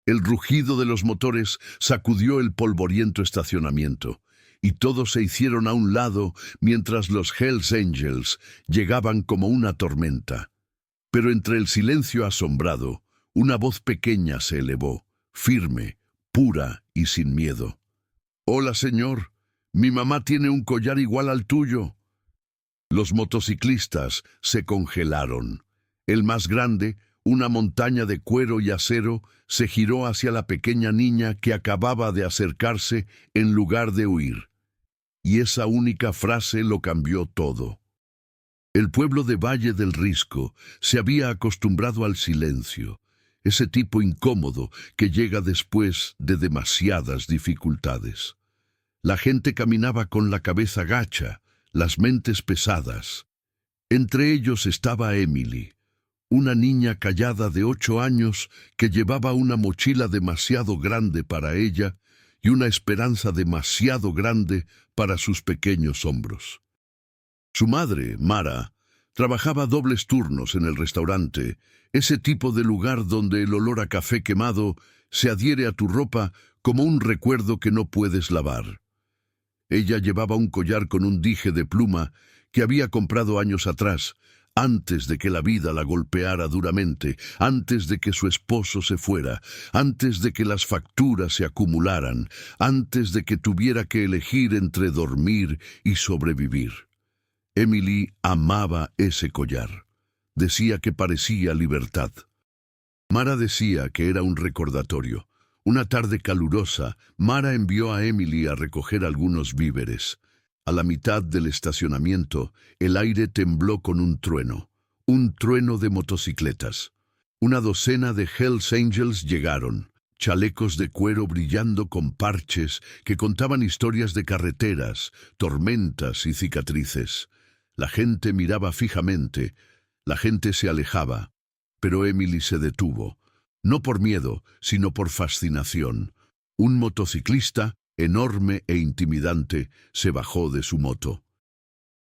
El rugido de los motores sacudió el polvoriento estacionamiento, y todos se hicieron a un lado mientras los Hells Angels llegaban como una tormenta. Pero entre el silencio asombrado, una voz pequeña se elevó, firme, pura y sin miedo. «Hola, señor. Mi mamá tiene un collar igual al tuyo». Los motociclistas se congelaron. El más grande, una montaña de cuero y acero, se giró hacia la pequeña niña que acababa de acercarse en lugar de huir. Y esa única frase lo cambió todo. El pueblo de Valle del Risco se había acostumbrado al silencio, ese tipo incómodo que llega después de demasiadas dificultades. La gente caminaba con la cabeza gacha, las mentes pesadas. Entre ellos estaba Emily, una niña callada de 8 años que llevaba una mochila demasiado grande para ella y una esperanza demasiado grande para sus pequeños hombros. Su madre, Mara, trabajaba dobles turnos en el restaurante, ese tipo de lugar donde el olor a café quemado se adhiere a tu ropa como un recuerdo que no puedes lavar. Ella llevaba un collar con un dije de pluma que había comprado años atrás, antes de que la vida la golpeara duramente, antes de que su esposo se fuera, antes de que las facturas se acumularan, antes de que tuviera que elegir entre dormir y sobrevivir. Emily amaba ese collar. Decía que parecía libertad. Mara decía que era un recordatorio. Una tarde calurosa, Mara envió a Emily a recoger algunos víveres. A la mitad del estacionamiento, el aire tembló con un trueno de motocicletas. Una docena de Hells Angels llegaron, chalecos de cuero brillando con parches que contaban historias de carreteras, tormentas y cicatrices. La gente miraba fijamente, la gente se alejaba, pero Emily se detuvo, no por miedo, sino por fascinación. Un motociclista, enorme e intimidante, se bajó de su moto.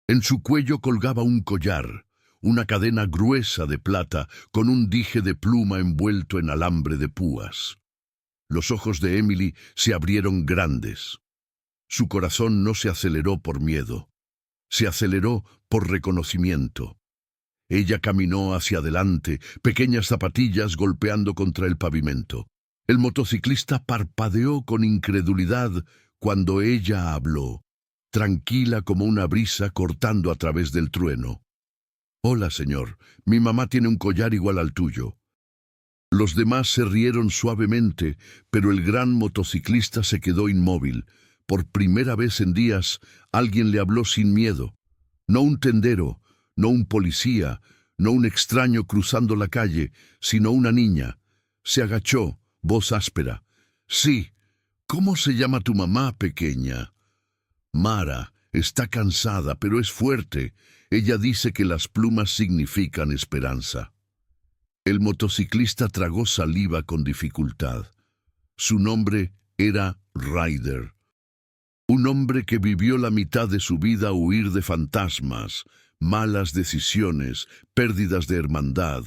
En su cuello colgaba un collar, una cadena gruesa de plata con un dije de pluma envuelto en alambre de púas. Los ojos de Emily se abrieron grandes. Su corazón no se aceleró por miedo, se aceleró por reconocimiento. Ella caminó hacia adelante, pequeñas zapatillas golpeando contra el pavimento. El motociclista parpadeó con incredulidad cuando ella habló, tranquila como una brisa cortando a través del trueno. «Hola, señor. Mi mamá tiene un collar igual al tuyo». Los demás se rieron suavemente, pero el gran motociclista se quedó inmóvil. Por primera vez en días, alguien le habló sin miedo. No un tendero, no un policía, no un extraño cruzando la calle, sino una niña. Se agachó, voz áspera. «Sí. ¿Cómo se llama tu mamá, pequeña?» «Mara. Está cansada, pero es fuerte. Ella dice que las plumas significan esperanza». El motociclista tragó saliva con dificultad. Su nombre era Ryder. Un hombre que vivió la mitad de su vida a huir de fantasmas, malas decisiones, pérdidas de hermandad,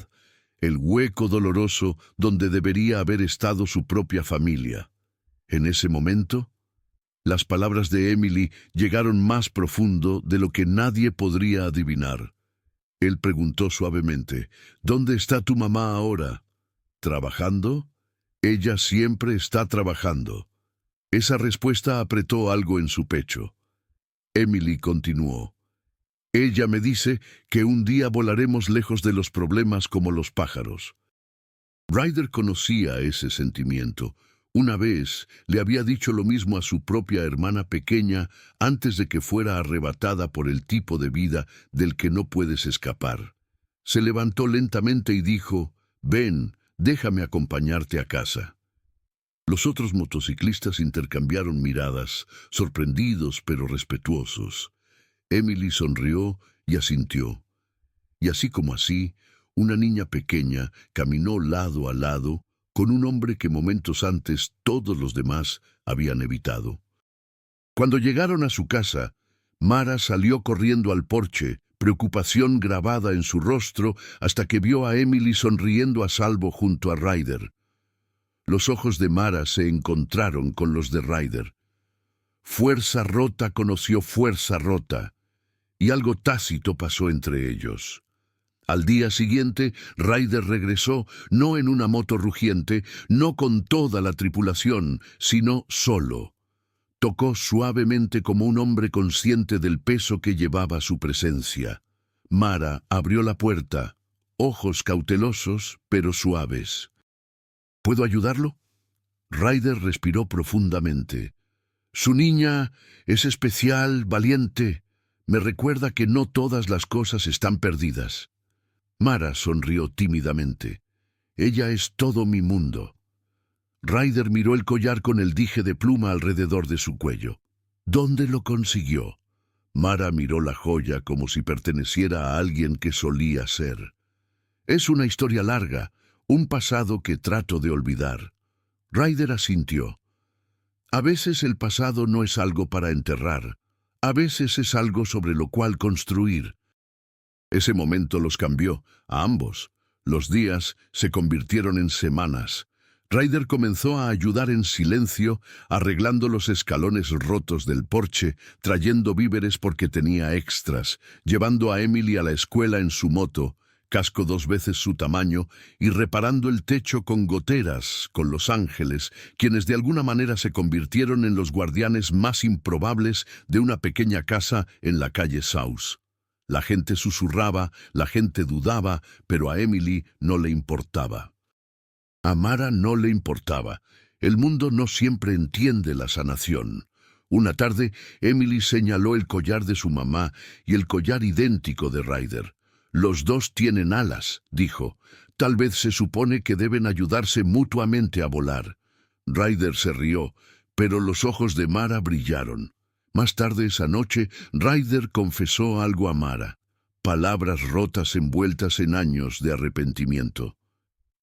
el hueco doloroso donde debería haber estado su propia familia. En ese momento, las palabras de Emily llegaron más profundo de lo que nadie podría adivinar. Él preguntó suavemente, «¿Dónde está tu mamá ahora?» «¿Trabajando?» «Ella siempre está trabajando». Esa respuesta apretó algo en su pecho. Emily continuó, «Ella me dice que un día volaremos lejos de los problemas como los pájaros». Ryder conocía ese sentimiento. Una vez le había dicho lo mismo a su propia hermana pequeña antes de que fuera arrebatada por el tipo de vida del que no puedes escapar. Se levantó lentamente y dijo, «Ven, déjame acompañarte a casa». Los otros motociclistas intercambiaron miradas, sorprendidos pero respetuosos. Emily sonrió y asintió. Y así como así, una niña pequeña caminó lado a lado con un hombre que momentos antes todos los demás habían evitado. Cuando llegaron a su casa, Mara salió corriendo al porche, preocupación grabada en su rostro hasta que vio a Emily sonriendo a salvo junto a Ryder. Los ojos de Mara se encontraron con los de Ryder. Fuerza rota conoció fuerza rota, y algo tácito pasó entre ellos. Al día siguiente, Ryder regresó, no en una moto rugiente, no con toda la tripulación, sino solo. Tocó suavemente como un hombre consciente del peso que llevaba su presencia. Mara abrió la puerta, ojos cautelosos, pero suaves. ¿Puedo ayudarlo? Ryder respiró profundamente. Su niña es especial, valiente. Me recuerda que no todas las cosas están perdidas. Mara sonrió tímidamente. Ella es todo mi mundo. Ryder miró el collar con el dije de pluma alrededor de su cuello. ¿Dónde lo consiguió? Mara miró la joya como si perteneciera a alguien que solía ser. Es una historia larga, un pasado que trato de olvidar. Ryder asintió. A veces el pasado no es algo para enterrar, a veces es algo sobre lo cual construir. Ese momento los cambió, a ambos. Los días se convirtieron en semanas. Ryder comenzó a ayudar en silencio, arreglando los escalones rotos del porche, trayendo víveres porque tenía extras, llevando a Emily a la escuela en su moto, casco 2 veces su tamaño, y reparando el techo con goteras, con los ángeles, quienes de alguna manera se convirtieron en los guardianes más improbables de una pequeña casa en la calle South. La gente susurraba, la gente dudaba, pero a Emily no le importaba. A Mara no le importaba. El mundo no siempre entiende la sanación. Una tarde, Emily señaló el collar de su mamá y el collar idéntico de Ryder. Los dos tienen alas, dijo. Tal vez se supone que deben ayudarse mutuamente a volar. Ryder se rió, pero los ojos de Mara brillaron. Más tarde esa noche, Ryder confesó algo a Mara. Palabras rotas envueltas en años de arrepentimiento.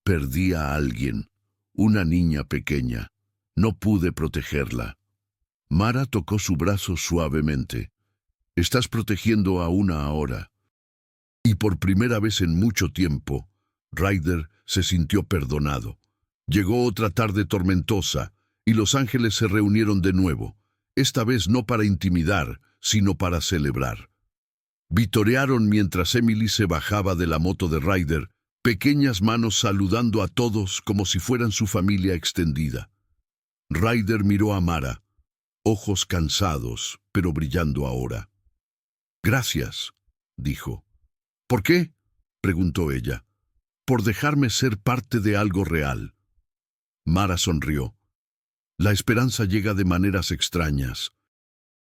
Perdí a alguien, una niña pequeña. No pude protegerla. Mara tocó su brazo suavemente. Estás protegiendo a una ahora. Y por primera vez en mucho tiempo, Ryder se sintió perdonado. Llegó otra tarde tormentosa, y los ángeles se reunieron de nuevo, esta vez no para intimidar, sino para celebrar. Vitorearon mientras Emily se bajaba de la moto de Ryder, pequeñas manos saludando a todos como si fueran su familia extendida. Ryder miró a Mara, ojos cansados, pero brillando ahora. «Gracias», dijo. «¿Por qué?», preguntó ella. «Por dejarme ser parte de algo real». Mara sonrió. «La esperanza llega de maneras extrañas».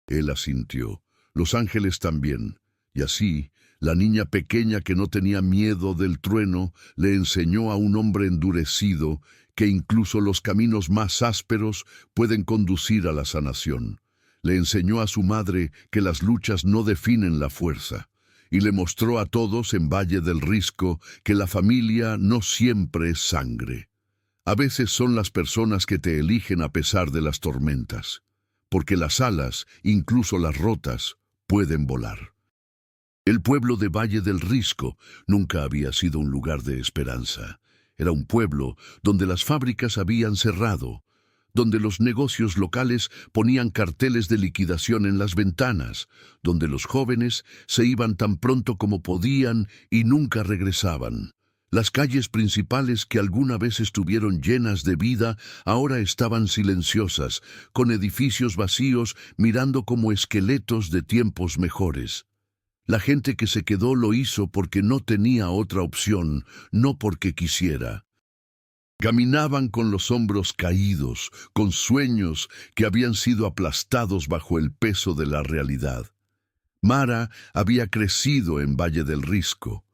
Él asintió. Los ángeles también. Y así, la niña pequeña que no tenía miedo del trueno le enseñó a un hombre endurecido que incluso los caminos más ásperos pueden conducir a la sanación. Le enseñó a su madre que las luchas no definen la fuerza. Y le mostró a todos en Valle del Risco que la familia no siempre es sangre. A veces son las personas que te eligen a pesar de las tormentas. Porque las alas, incluso las rotas, pueden volar. El pueblo de Valle del Risco nunca había sido un lugar de esperanza. Era un pueblo donde las fábricas habían cerrado, donde los negocios locales ponían carteles de liquidación en las ventanas, donde los jóvenes se iban tan pronto como podían y nunca regresaban. Las calles principales que alguna vez estuvieron llenas de vida ahora estaban silenciosas, con edificios vacíos mirando como esqueletos de tiempos mejores. La gente que se quedó lo hizo porque no tenía otra opción, no porque quisiera. Caminaban con los hombros caídos, con sueños que habían sido aplastados bajo el peso de la realidad. Mara había crecido en Valle del Risco.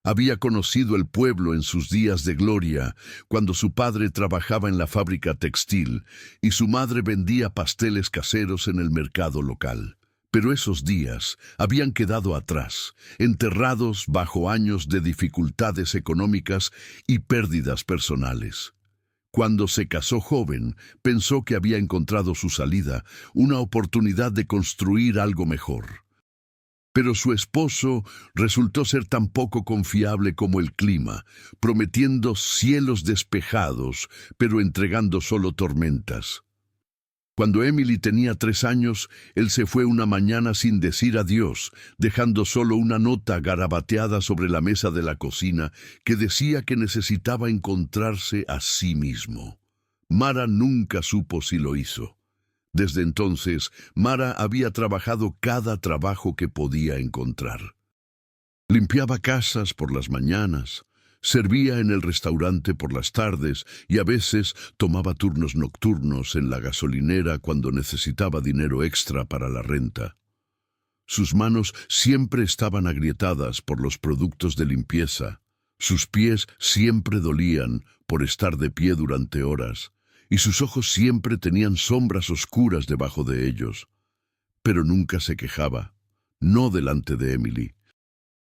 Había conocido el pueblo en sus días de gloria, cuando su padre trabajaba en la fábrica textil y su madre vendía pasteles caseros en el mercado local. Pero esos días habían quedado atrás, enterrados bajo años de dificultades económicas y pérdidas personales. Cuando se casó joven, pensó que había encontrado su salida, una oportunidad de construir algo mejor. Pero su esposo resultó ser tan poco confiable como el clima, prometiendo cielos despejados, pero entregando solo tormentas. Cuando Emily tenía 3 años, él se fue una mañana sin decir adiós, dejando solo una nota garabateada sobre la mesa de la cocina que decía que necesitaba encontrarse a sí mismo. Mara nunca supo si lo hizo. Desde entonces, Mara había trabajado cada trabajo que podía encontrar. Limpiaba casas por las mañanas, servía en el restaurante por las tardes y a veces tomaba turnos nocturnos en la gasolinera cuando necesitaba dinero extra para la renta. Sus manos siempre estaban agrietadas por los productos de limpieza, sus pies siempre dolían por estar de pie durante horas, y sus ojos siempre tenían sombras oscuras debajo de ellos. Pero nunca se quejaba, no delante de Emily.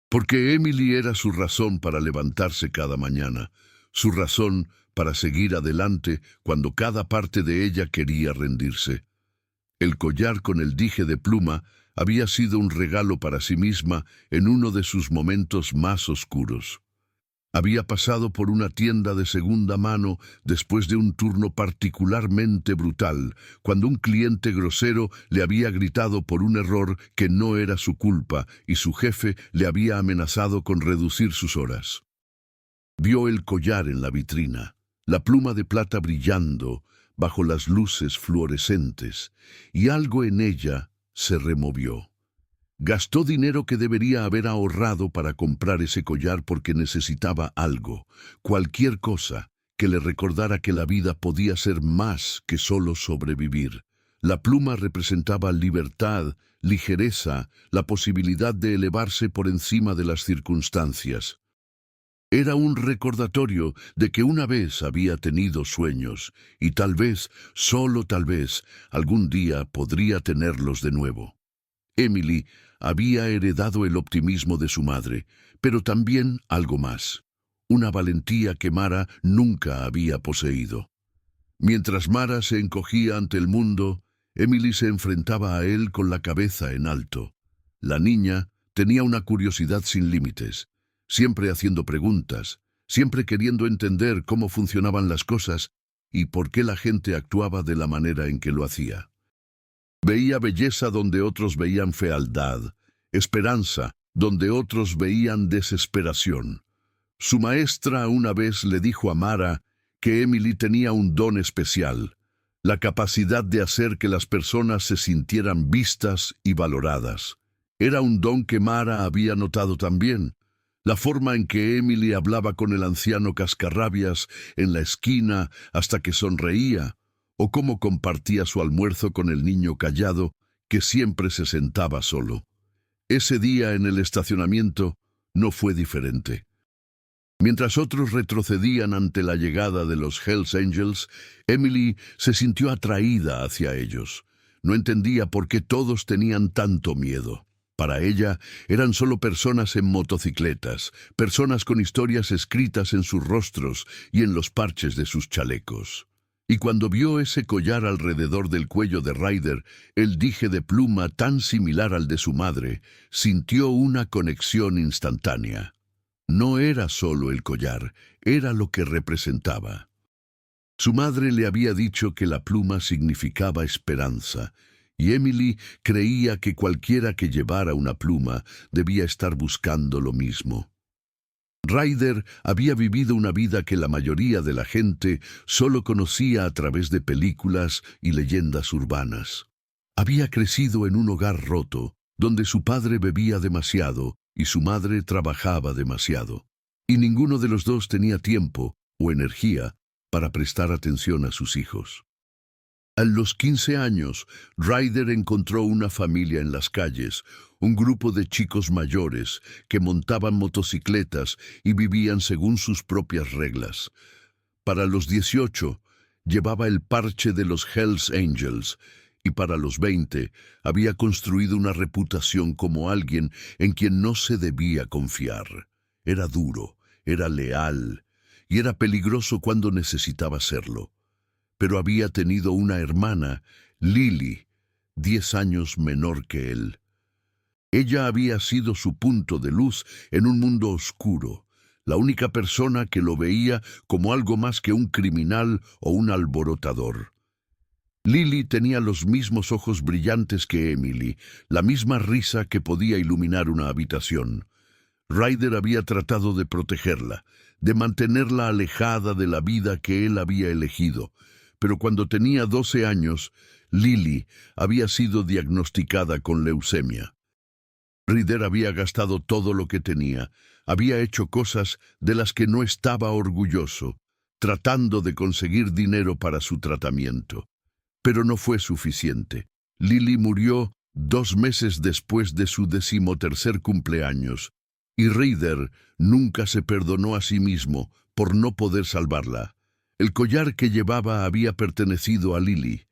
Porque Emily era su razón para levantarse cada mañana, su razón para seguir adelante cuando cada parte de ella quería rendirse. El collar con el dije de pluma había sido un regalo para sí misma en uno de sus momentos más oscuros. Había pasado por una tienda de segunda mano después de un turno particularmente brutal, cuando un cliente grosero le había gritado por un error que no era su culpa y su jefe le había amenazado con reducir sus horas. Vio el collar en la vitrina, la pluma de plata brillando bajo las luces fluorescentes, y algo en ella se removió. Gastó dinero que debería haber ahorrado para comprar ese collar porque necesitaba algo, cualquier cosa, que le recordara que la vida podía ser más que solo sobrevivir. La pluma representaba libertad, ligereza, la posibilidad de elevarse por encima de las circunstancias. Era un recordatorio de que una vez había tenido sueños y tal vez, solo tal vez, algún día podría tenerlos de nuevo. Emily había heredado el optimismo de su madre, pero también algo más, una valentía que Mara nunca había poseído. Mientras Mara se encogía ante el mundo, Emily se enfrentaba a él con la cabeza en alto. La niña tenía una curiosidad sin límites, siempre haciendo preguntas, siempre queriendo entender cómo funcionaban las cosas y por qué la gente actuaba de la manera en que lo hacía. Veía belleza donde otros veían fealdad, esperanza donde otros veían desesperación. Su maestra una vez le dijo a Mara que Emily tenía un don especial, la capacidad de hacer que las personas se sintieran vistas y valoradas. Era un don que Mara había notado también, la forma en que Emily hablaba con el anciano cascarrabias en la esquina hasta que sonreía, o cómo compartía su almuerzo con el niño callado que siempre se sentaba solo. Ese día en el estacionamiento no fue diferente. Mientras otros retrocedían ante la llegada de los Hells Angels, Emily se sintió atraída hacia ellos. No entendía por qué todos tenían tanto miedo. Para ella eran solo personas en motocicletas, personas con historias escritas en sus rostros y en los parches de sus chalecos. Y cuando vio ese collar alrededor del cuello de Ryder, el dije de pluma tan similar al de su madre, sintió una conexión instantánea. No era solo el collar, era lo que representaba. Su madre le había dicho que la pluma significaba esperanza, y Emily creía que cualquiera que llevara una pluma debía estar buscando lo mismo. Ryder había vivido una vida que la mayoría de la gente solo conocía a través de películas y leyendas urbanas. Había crecido en un hogar roto, donde su padre bebía demasiado y su madre trabajaba demasiado, y ninguno de los dos tenía tiempo o energía para prestar atención a sus hijos. A los 15 años, Ryder encontró una familia en las calles, un grupo de chicos mayores que montaban motocicletas y vivían según sus propias reglas. Para los 18, llevaba el parche de los Hells Angels, y para los 20 había construido una reputación como alguien en quien no se debía confiar. Era duro, era leal, y era peligroso cuando necesitaba serlo. Pero había tenido una hermana, Lily, 10 años menor que él. Ella había sido su punto de luz en un mundo oscuro, la única persona que lo veía como algo más que un criminal o un alborotador. Lily tenía los mismos ojos brillantes que Emily, la misma risa que podía iluminar una habitación. Ryder había tratado de protegerla, de mantenerla alejada de la vida que él había elegido, pero cuando tenía 12 años, Lily había sido diagnosticada con leucemia. Ryder había gastado todo lo que tenía, había hecho cosas de las que no estaba orgulloso, tratando de conseguir dinero para su tratamiento. Pero no fue suficiente. Lily murió 2 meses después de su 13º cumpleaños, y Ryder nunca se perdonó a sí mismo por no poder salvarla. El collar que llevaba había pertenecido a Lily.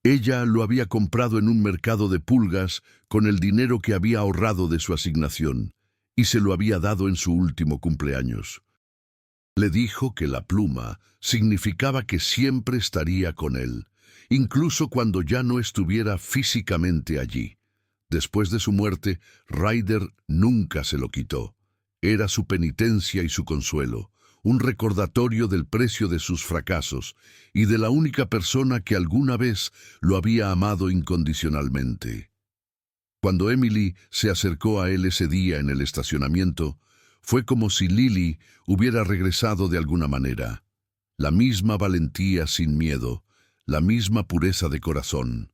Ella lo había comprado en un mercado de pulgas con el dinero que había ahorrado de su asignación, y se lo había dado en su último cumpleaños. Le dijo que la pluma significaba que siempre estaría con él, incluso cuando ya no estuviera físicamente allí. Después de su muerte, Ryder nunca se lo quitó. Era su penitencia y su consuelo, un recordatorio del precio de sus fracasos y de la única persona que alguna vez lo había amado incondicionalmente. Cuando Emily se acercó a él ese día en el estacionamiento, fue como si Lily hubiera regresado de alguna manera. La misma valentía sin miedo, la misma pureza de corazón.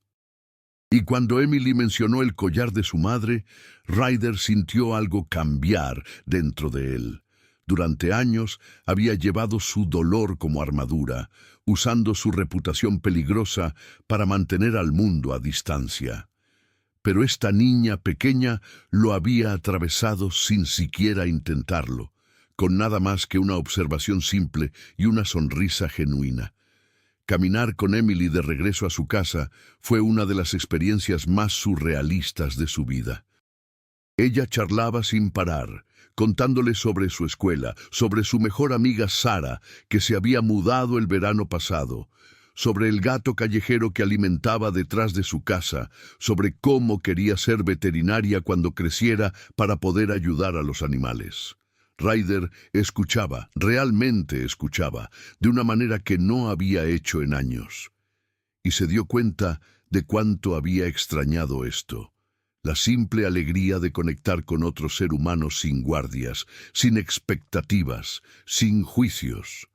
Y cuando Emily mencionó el collar de su madre, Ryder sintió algo cambiar dentro de él. Durante años había llevado su dolor como armadura, usando su reputación peligrosa para mantener al mundo a distancia. Pero esta niña pequeña lo había atravesado sin siquiera intentarlo, con nada más que una observación simple y una sonrisa genuina. Caminar con Emily de regreso a su casa fue una de las experiencias más surrealistas de su vida. Ella charlaba sin parar, contándole sobre su escuela, sobre su mejor amiga Sara, que se había mudado el verano pasado, sobre el gato callejero que alimentaba detrás de su casa, sobre cómo quería ser veterinaria cuando creciera para poder ayudar a los animales. Ryder escuchaba, realmente escuchaba, de una manera que no había hecho en años. Y se dio cuenta de cuánto había extrañado esto. La simple alegría de conectar con otro ser humano sin guardias, sin expectativas, sin juicios.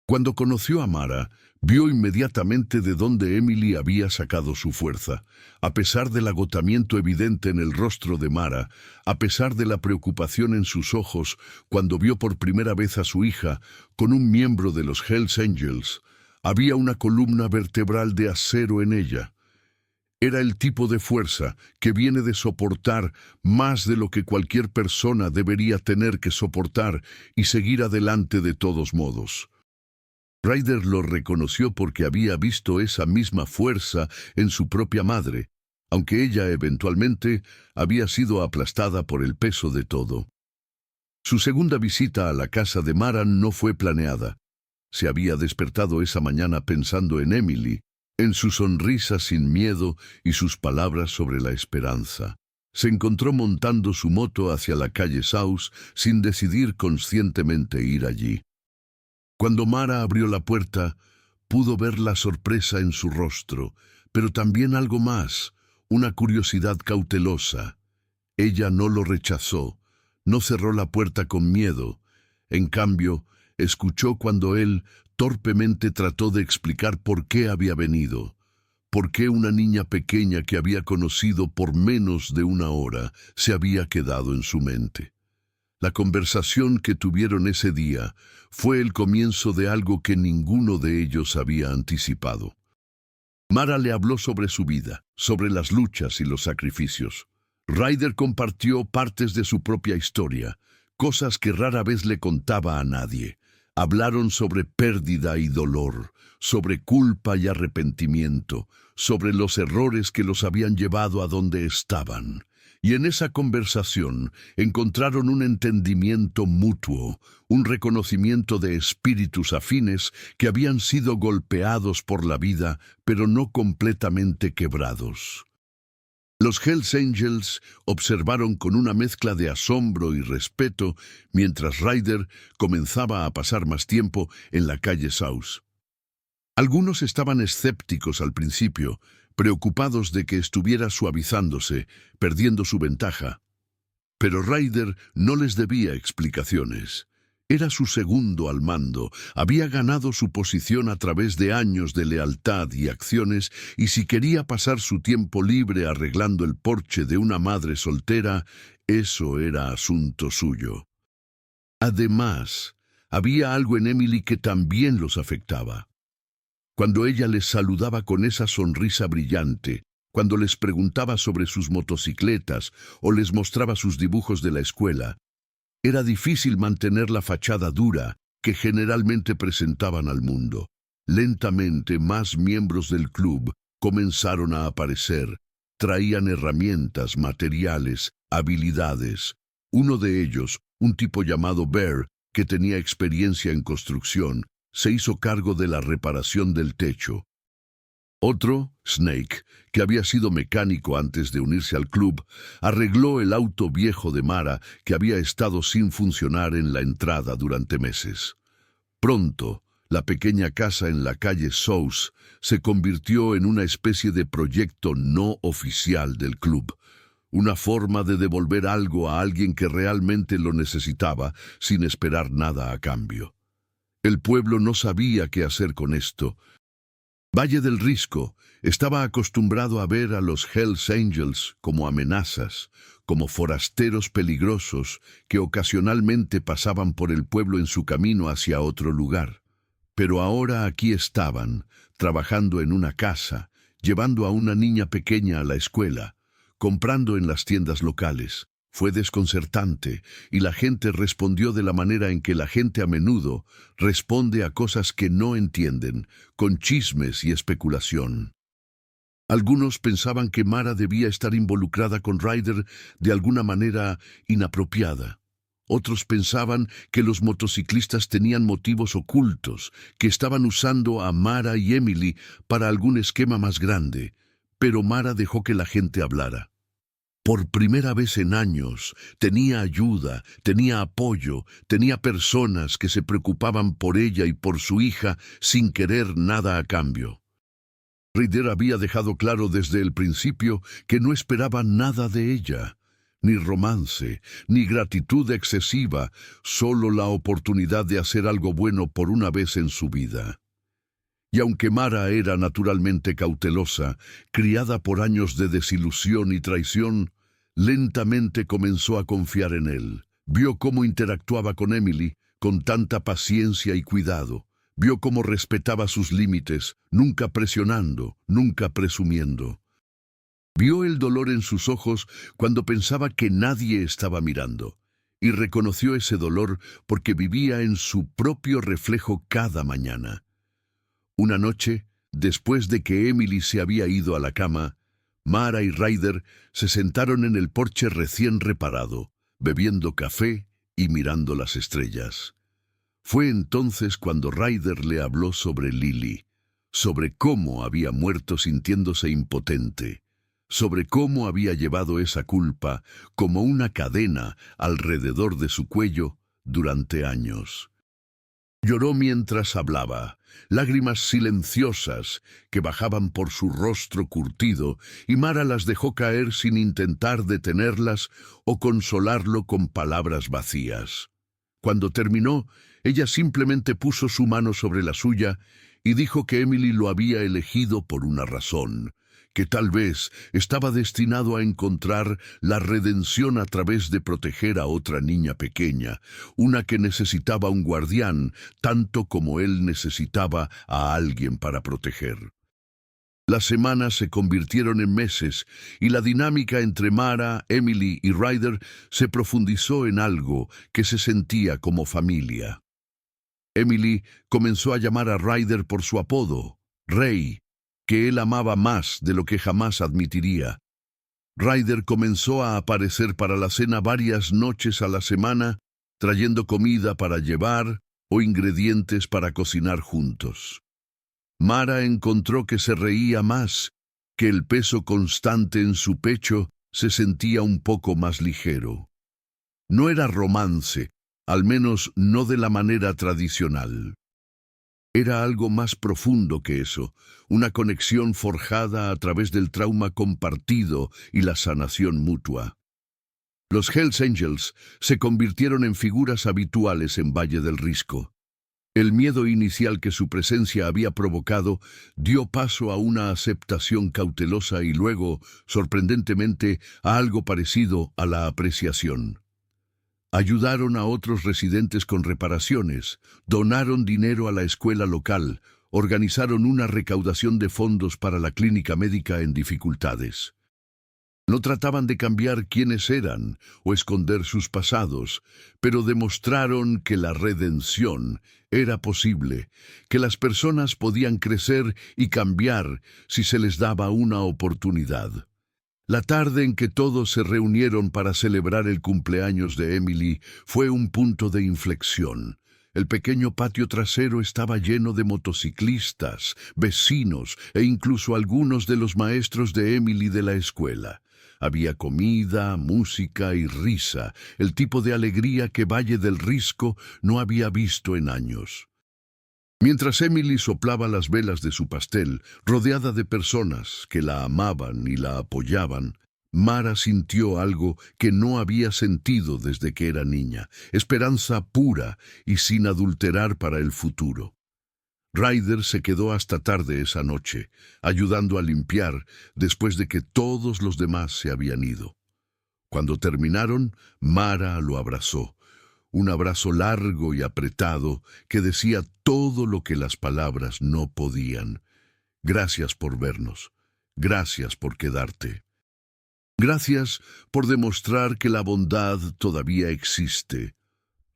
Cuando conoció a Mara, vio inmediatamente de dónde Emily había sacado su fuerza. A pesar del agotamiento evidente en el rostro de Mara, a pesar de la preocupación en sus ojos cuando vio por primera vez a su hija con un miembro de los Hells Angels, había una columna vertebral de acero en ella. Era el tipo de fuerza que viene de soportar más de lo que cualquier persona debería tener que soportar y seguir adelante de todos modos. Ryder lo reconoció porque había visto esa misma fuerza en su propia madre, aunque ella eventualmente había sido aplastada por el peso de todo. Su segunda visita a la casa de Mara no fue planeada. Se había despertado esa mañana pensando en Emily, en su sonrisa sin miedo y sus palabras sobre la esperanza. Se encontró montando su moto hacia la calle South sin decidir conscientemente ir allí. Cuando Mara abrió la puerta, pudo ver la sorpresa en su rostro, pero también algo más, una curiosidad cautelosa. Ella no lo rechazó, no cerró la puerta con miedo. En cambio, escuchó cuando él torpemente trató de explicar por qué había venido, por qué una niña pequeña que había conocido por menos de una hora se había quedado en su mente. La conversación que tuvieron ese día fue el comienzo de algo que ninguno de ellos había anticipado. Mara le habló sobre su vida, sobre las luchas y los sacrificios. Ryder compartió partes de su propia historia, cosas que rara vez le contaba a nadie. Hablaron sobre pérdida y dolor, sobre culpa y arrepentimiento, sobre los errores que los habían llevado a donde estaban. Y en esa conversación encontraron un entendimiento mutuo, un reconocimiento de espíritus afines que habían sido golpeados por la vida, pero no completamente quebrados. Los Hells Angels observaron con una mezcla de asombro y respeto mientras Ryder comenzaba a pasar más tiempo en la calle South. Algunos estaban escépticos al principio, preocupados de que estuviera suavizándose, perdiendo su ventaja. Pero Ryder no les debía explicaciones. Era su segundo al mando, había ganado su posición a través de años de lealtad y acciones, y si quería pasar su tiempo libre arreglando el porche de una madre soltera, eso era asunto suyo. Además, había algo en Emily que también los afectaba. Cuando ella les saludaba con esa sonrisa brillante, cuando les preguntaba sobre sus motocicletas o les mostraba sus dibujos de la escuela, era difícil mantener la fachada dura que generalmente presentaban al mundo. Lentamente, más miembros del club comenzaron a aparecer. Traían herramientas, materiales, habilidades. Uno de ellos, un tipo llamado Bear, que tenía experiencia en construcción, se hizo cargo de la reparación del techo. Otro, Snake, que había sido mecánico antes de unirse al club, arregló el auto viejo de Mara que había estado sin funcionar en la entrada durante meses. Pronto, la pequeña casa en la calle South se convirtió en una especie de proyecto no oficial del club, una forma de devolver algo a alguien que realmente lo necesitaba sin esperar nada a cambio. El pueblo no sabía qué hacer con esto. Valle del Risco estaba acostumbrado a ver a los Hells Angels como amenazas, como forasteros peligrosos que ocasionalmente pasaban por el pueblo en su camino hacia otro lugar. Pero ahora aquí estaban, trabajando en una casa, llevando a una niña pequeña a la escuela, comprando en las tiendas locales. Fue desconcertante, y la gente respondió de la manera en que la gente a menudo responde a cosas que no entienden, con chismes y especulación. Algunos pensaban que Mara debía estar involucrada con Ryder de alguna manera inapropiada. Otros pensaban que los motociclistas tenían motivos ocultos, que estaban usando a Mara y Emily para algún esquema más grande, pero Mara dejó que la gente hablara. Por primera vez en años, tenía ayuda, tenía apoyo, tenía personas que se preocupaban por ella y por su hija sin querer nada a cambio. Ryder había dejado claro desde el principio que no esperaba nada de ella, ni romance, ni gratitud excesiva, solo la oportunidad de hacer algo bueno por una vez en su vida. Y aunque Mara era naturalmente cautelosa, criada por años de desilusión y traición, lentamente comenzó a confiar en él. Vio cómo interactuaba con Emily con tanta paciencia y cuidado. Vio cómo respetaba sus límites, nunca presionando, nunca presumiendo. Vio el dolor en sus ojos cuando pensaba que nadie estaba mirando, y reconoció ese dolor porque vivía en su propio reflejo cada mañana. Una noche, después de que Emily se había ido a la cama, Mara y Ryder se sentaron en el porche recién reparado, bebiendo café y mirando las estrellas. Fue entonces cuando Ryder le habló sobre Lily, sobre cómo había muerto sintiéndose impotente, sobre cómo había llevado esa culpa como una cadena alrededor de su cuello durante años. Lloró mientras hablaba, lágrimas silenciosas que bajaban por su rostro curtido, y Mara las dejó caer sin intentar detenerlas o consolarlo con palabras vacías. Cuando terminó, ella simplemente puso su mano sobre la suya y dijo que Emily lo había elegido por una razón, que tal vez estaba destinado a encontrar la redención a través de proteger a otra niña pequeña, una que necesitaba un guardián tanto como él necesitaba a alguien para proteger. Las semanas se convirtieron en meses y la dinámica entre Mara, Emily y Ryder se profundizó en algo que se sentía como familia. Emily comenzó a llamar a Ryder por su apodo, Rey, que él amaba más de lo que jamás admitiría. Ryder comenzó a aparecer para la cena varias noches a la semana, trayendo comida para llevar o ingredientes para cocinar juntos. Mara encontró que se reía más que el peso constante en su pecho se sentía un poco más ligero. No era romance, al menos no de la manera tradicional. Era algo más profundo que eso, una conexión forjada a través del trauma compartido y la sanación mutua. Los Hells Angels se convirtieron en figuras habituales en Valle del Risco. El miedo inicial que su presencia había provocado dio paso a una aceptación cautelosa y luego, sorprendentemente, a algo parecido a la apreciación. Ayudaron a otros residentes con reparaciones, donaron dinero a la escuela local, organizaron una recaudación de fondos para la clínica médica en dificultades. No trataban de cambiar quiénes eran o esconder sus pasados, pero demostraron que la redención era posible, que las personas podían crecer y cambiar si se les daba una oportunidad. La tarde en que todos se reunieron para celebrar el cumpleaños de Emily fue un punto de inflexión. El pequeño patio trasero estaba lleno de motociclistas, vecinos e incluso algunos de los maestros de Emily de la escuela. Había comida, música y risa, el tipo de alegría que Valle del Risco no había visto en años. Mientras Emily soplaba las velas de su pastel, rodeada de personas que la amaban y la apoyaban, Mara sintió algo que no había sentido desde que era niña, esperanza pura y sin adulterar para el futuro. Ryder se quedó hasta tarde esa noche, ayudando a limpiar después de que todos los demás se habían ido. Cuando terminaron, Mara lo abrazó. Un abrazo largo y apretado que decía todo lo que las palabras no podían. Gracias por vernos. Gracias por quedarte. Gracias por demostrar que la bondad todavía existe.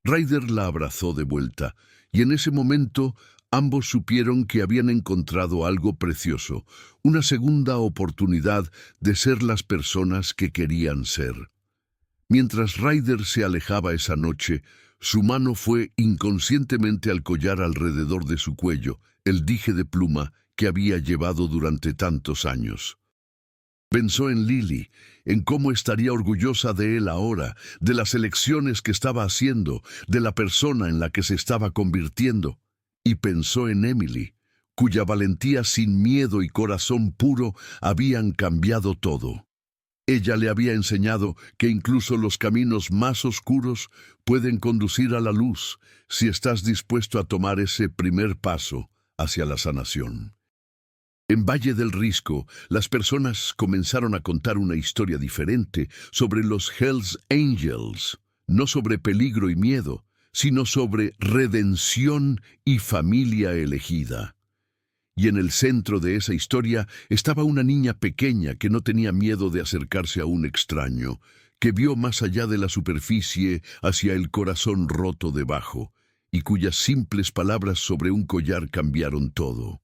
Ryder la abrazó de vuelta, y en ese momento ambos supieron que habían encontrado algo precioso, una segunda oportunidad de ser las personas que querían ser. Mientras Ryder se alejaba esa noche, su mano fue inconscientemente al collar alrededor de su cuello, el dije de pluma que había llevado durante tantos años. Pensó en Lily, en cómo estaría orgullosa de él ahora, de las elecciones que estaba haciendo, de la persona en la que se estaba convirtiendo. Y pensó en Emily, cuya valentía sin miedo y corazón puro habían cambiado todo. Ella le había enseñado que incluso los caminos más oscuros pueden conducir a la luz si estás dispuesto a tomar ese primer paso hacia la sanación. En Valle del Risco, las personas comenzaron a contar una historia diferente sobre los Hells Angels, no sobre peligro y miedo, sino sobre redención y familia elegida. Y en el centro de esa historia estaba una niña pequeña que no tenía miedo de acercarse a un extraño, que vio más allá de la superficie hacia el corazón roto debajo, y cuyas simples palabras sobre un collar cambiaron todo.